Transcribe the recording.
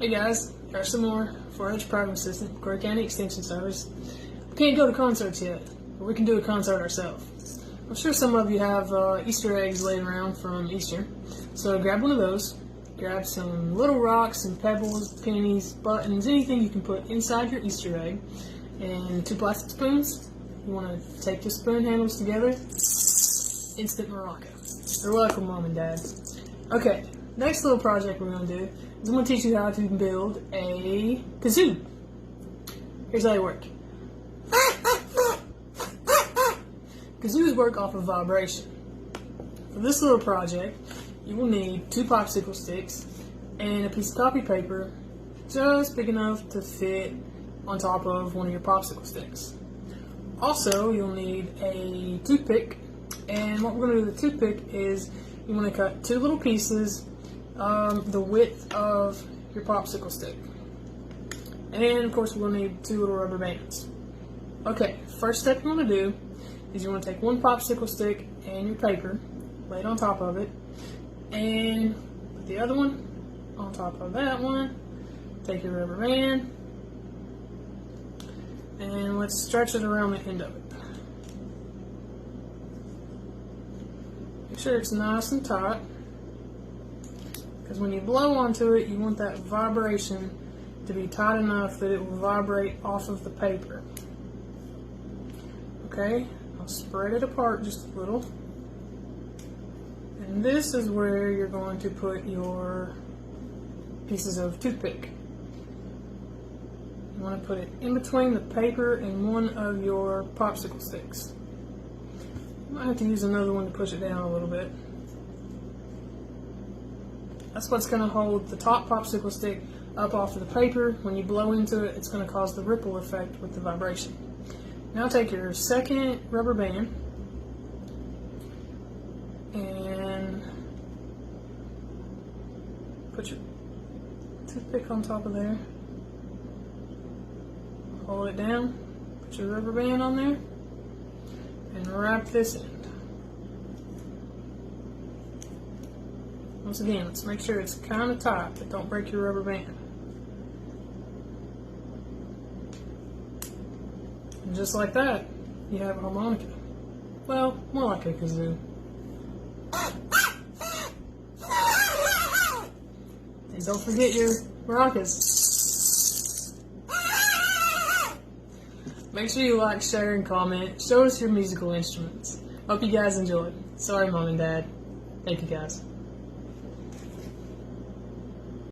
Hey guys, here's some more 4-H program assistant, Kentucky County Extension Service. We can't go to concerts yet, but we can do a concert ourselves. I'm sure some of you have Easter eggs laying around from Easter, so grab one of those. Grab some little rocks and pebbles, pennies, buttons, anything you can put inside your Easter egg, and 2 plastic spoons. You want to take the spoon handles together. Instant maraca. You're welcome, Mom and Dad. Okay, next little project we're going to do is I'm going to teach you how to build a kazoo. Here's how they work. Kazoos work off of vibration. For this little project, you will need 2 popsicle sticks and a piece of copy paper just big enough to fit on top of one of your popsicle sticks. Also, you'll need a toothpick, and what we're going to do with the toothpick is you want to cut 2 little pieces the width of your popsicle stick. And of course, we're going to need 2 little rubber bands. Okay, first step you want to do is you want to take 1 popsicle stick and your paper, lay it on top of it, and put the other one on top of that one. Take your rubber band, and let's stretch it around the end of it. Make sure it's nice and tight, because when you blow onto it, you want that vibration to be tight enough that it will vibrate off of the paper. Okay, I'll spread it apart just a little. And this is where you're going to put your pieces of toothpick. You want to put it in between the paper and one of your popsicle sticks. You might have to use another one to push it down a little bit. That's what's going to hold the top popsicle stick up off of the paper. When you blow into it, it's going to cause the ripple effect with the vibration. Now take your second rubber band and put your toothpick on top of there. Hold it down, put your rubber band on there, and wrap this end. Once again, let's make sure it's kind of tight, but don't break your rubber band. And just like that, you have a harmonica. Well, more like a kazoo. And don't forget your maracas. Make sure you like, share, and comment. Show us your musical instruments. Hope you guys enjoyed. Sorry, Mom and Dad. Thank you, guys.